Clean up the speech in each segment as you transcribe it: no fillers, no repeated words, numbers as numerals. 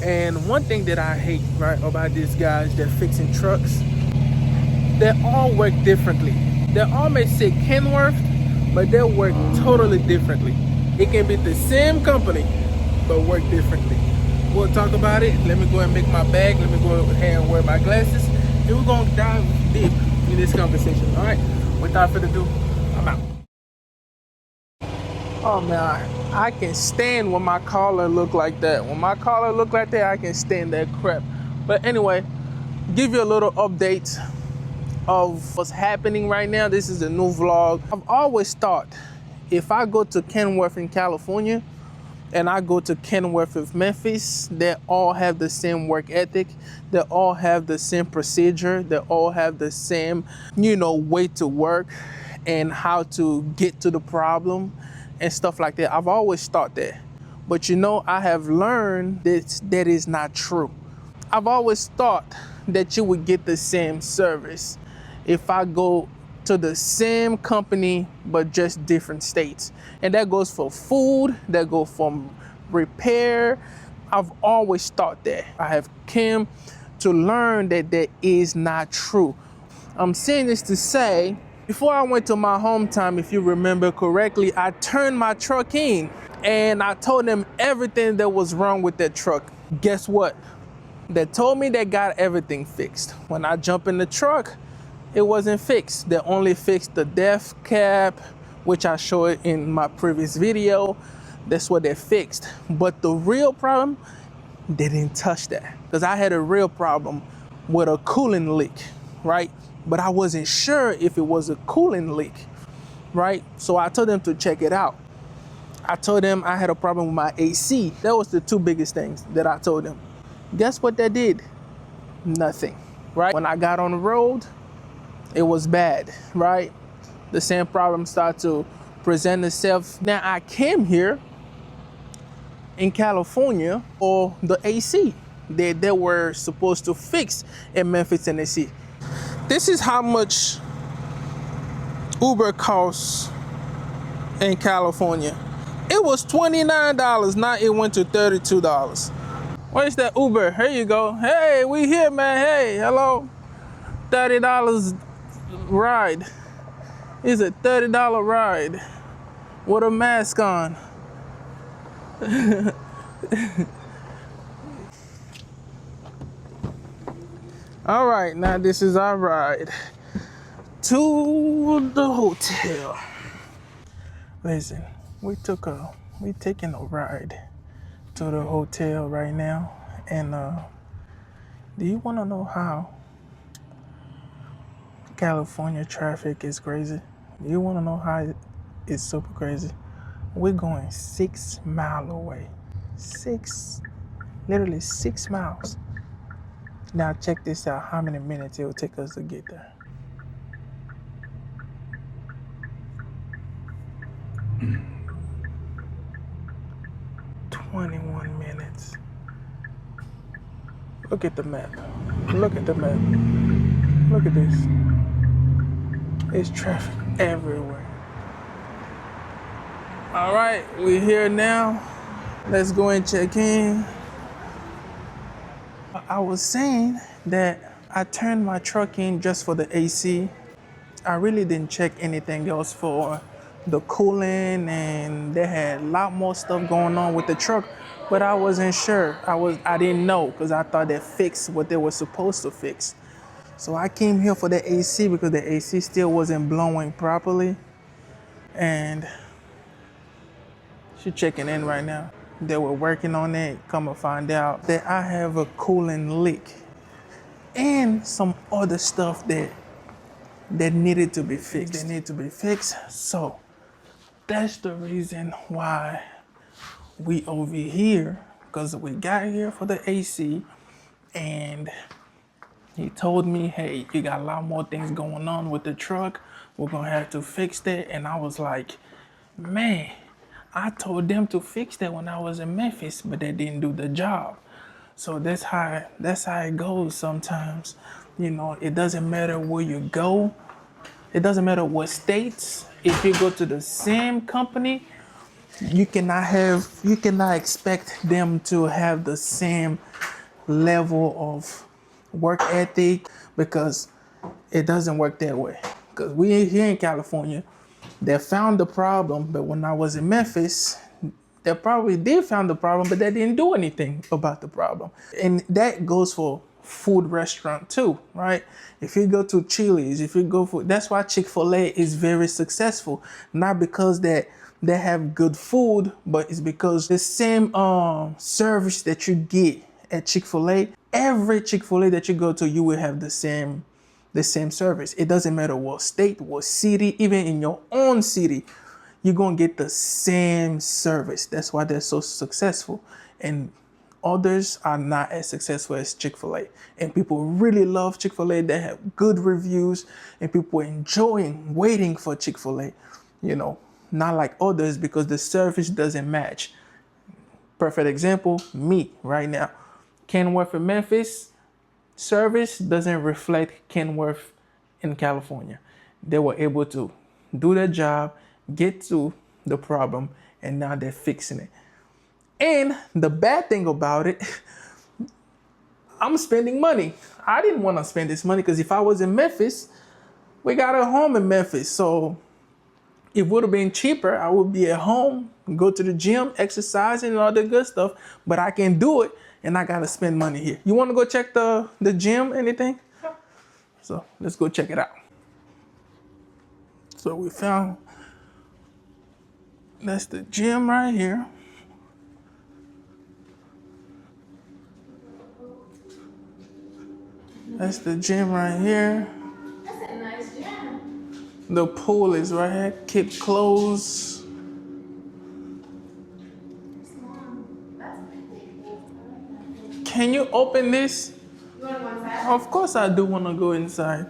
And one thing that I hate, right, about these guys that fixing trucks, they all work differently. They all may say Kenworth, but they work totally differently. It can be the same company, but work differently. We'll talk about it. Let me go and make my bag. Let me go ahead and wear my glasses. And we're going to dive deep in this conversation. All right? Without further ado, I'm out. Oh man, I can stand when my collar look like that. When my collar look like that, I can stand that crap. But anyway, give you a little update of what's happening right now. This is a new vlog. I've always thought if I go to Kenworth in California and I go to Kenworth of Memphis, they all have the same work ethic. They all have the same procedure. They all have the same, way to work and how to get to the problem and stuff like that. I've always thought that. But I have learned that is not true. I've always thought that you would get the same service if I go to the same company but just different states. And that goes for food, that goes for repair. I've always thought that. I have come to learn that that is not true. I'm saying this to say, before I went to my hometown, if you remember correctly, I turned my truck in and I told them everything that was wrong with that truck. Guess what? They told me they got everything fixed. When I jump in the truck, it wasn't fixed. They only fixed the def cap, which I showed in my previous video. That's what they fixed. But the real problem, they didn't touch that. Because I had a real problem with a coolant leak, right? But I wasn't sure if it was a coolant leak, right? So I told them to check it out. I told them I had a problem with my AC. That was the two biggest things that I told them. Guess what they did? Nothing, right? When I got on the road, it was bad, right? The same problem started to present itself. Now I came here in California for the AC that they were supposed to fix in Memphis, Tennessee. This is how much Uber costs in California. It was $29, now it went to $32. Where's that Uber? Here you go. Hey, we here, man. Hey, hello. $30 ride. It's a $30 ride with a mask on. All right, now this is our ride to the hotel. Listen, we taking a ride to the hotel right now, and do you want to know how California traffic is crazy? Do you want to know how it's super crazy? We're going 6 miles away. Literally 6 miles. Now check this out, how many minutes it will take us to get there. Mm. 21 minutes. Look at the map. Look at the map. Look at this. There's traffic everywhere. All right, we're here now. Let's go and check in. I was saying that I turned my truck in just for the AC. I really didn't check anything else for the cooling, and they had a lot more stuff going on with the truck, but I wasn't sure. I didn't know because I thought they fixed what they were supposed to fix. So I came here for the AC because the AC still wasn't blowing properly, and she's checking in right now. They were working on it. Come to find out that I have a coolant leak and some other stuff that needed to be fixed. So that's the reason why we over here, because we got here for the AC, and he told me, hey, you got a lot more things going on with the truck. We're gonna have to fix that. And I was like, man, I told them to fix that when I was in Memphis, but they didn't do the job. So that's how it goes sometimes. It doesn't matter where you go. It doesn't matter what states. If you go to the same company You cannot expect them to have the same level of work ethic, because it doesn't work that way. Because we here in California, they found the problem, but when I was in Memphis, they probably did found the problem, but they didn't do anything about the problem. And that goes for food restaurant too, right? If you go to Chili's, if you go for, that's why Chick-fil-A is very successful. Not because they have good food, but it's because the same service that you get at Chick-fil-A, every Chick-fil-A that you go to, you will have the same service. It doesn't matter what state, what city, even in your own city, you're gonna get the same service. That's why they're so successful. And others are not as successful as Chick-fil-A. And people really love Chick-fil-A. They have good reviews and people enjoying waiting for Chick-fil-A, you know, not like others because the service doesn't match. Perfect example, me right now. Kenworth in Memphis, service doesn't reflect Kenworth in California. They were able to do their job, get to the problem, and now they're fixing it. And the bad thing about it, I'm spending money. I didn't want to spend this money because if I was in Memphis, we got a home in Memphis. So it would have been cheaper. I would be at home, go to the gym, exercising and all the good stuff, but I can do it and I got to spend money here. You want to go check the gym, anything? So let's go check it out. So we found, that's the gym right here. That's the gym right here. That's a nice gym. The pool is right here. Keep closed. Can you open this? You want to go inside? Of course I do want to go inside.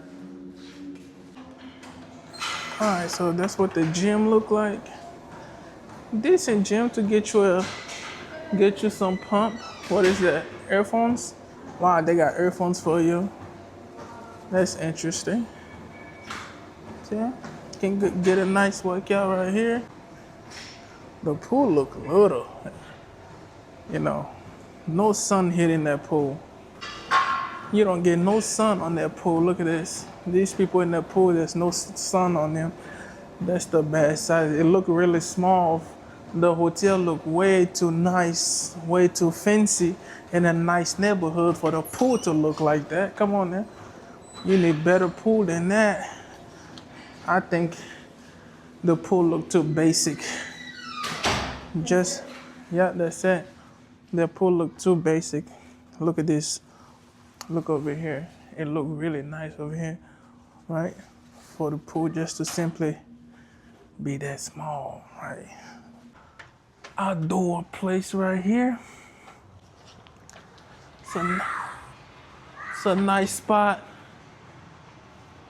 All right, so that's what the gym look like. Decent gym to get you some pump. What is that? Earphones? Wow, they got earphones for you. That's interesting. Yeah, can get a nice workout right here. The pool look little. You know, no sun hitting that pool. You don't get no sun on that pool. Look at this. These people in that pool, there's no sun on them. That's the bad side. It look really small. The hotel look way too nice, way too fancy in a nice neighborhood for the pool to look like that. Come on now. You need better pool than that. I think the pool look too basic. Just, yeah, that's it. The pool look too basic. Look at this. Look over here. It look really nice over here, right? For the pool just to simply be that small, right? Outdoor place right here. It's a nice spot.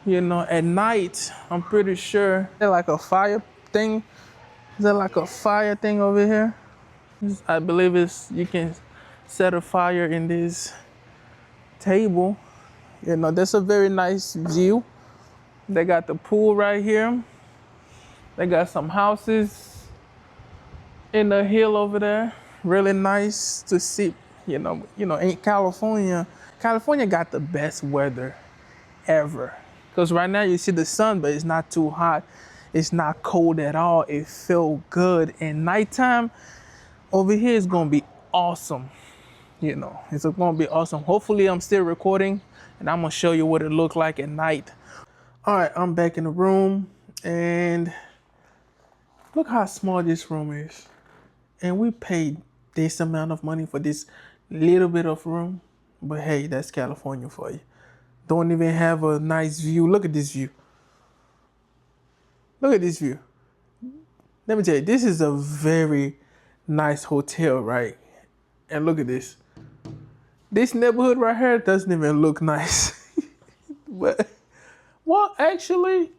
You know, at night, I'm pretty sure they're like a fire thing. Is there like a fire thing over here? I believe you can set a fire in this table. You know, that's a very nice view. They got the pool right here. They got some houses in the hill over there. Really nice to see. You know, in California got the best weather ever. Because right now you see the sun, but it's not too hot. It's not cold at all. It feels good. And nighttime over here is gonna be awesome. You know, it's gonna be awesome. Hopefully I'm still recording and I'm gonna show you what it looked like at night. All right, I'm back in the room and look how small this room is. And we paid this amount of money for this little bit of room. But hey, that's California for you. Don't even have a nice view. Look at this view. Look at this view. Let me tell you, this is a very nice hotel, right? And look at this. This neighborhood right here doesn't even look nice. But, well, actually,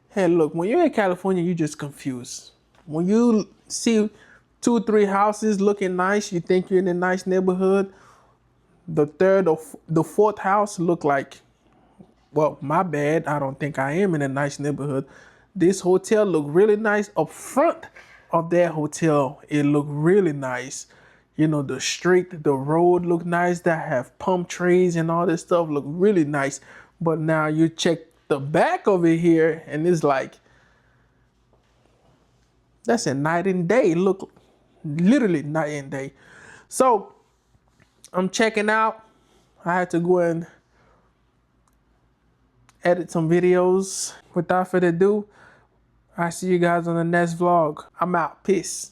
hey, look, when you're in California, you're just confused. When you see 2, 3 houses looking nice, you think you're in a nice neighborhood. The third or the fourth house look like, well, my bad. I don't think I am in a nice neighborhood. This hotel look really nice up front, of that hotel, it looked really nice. You know, the street, the road looked nice. That have palm trees and all this stuff look really nice. But now you check the back of it here, and it's like, that's a night and day. Look, literally night and day. So I'm checking out. I had to go and edit some videos. Without further ado, I see you guys on the next vlog. I'm out. Peace.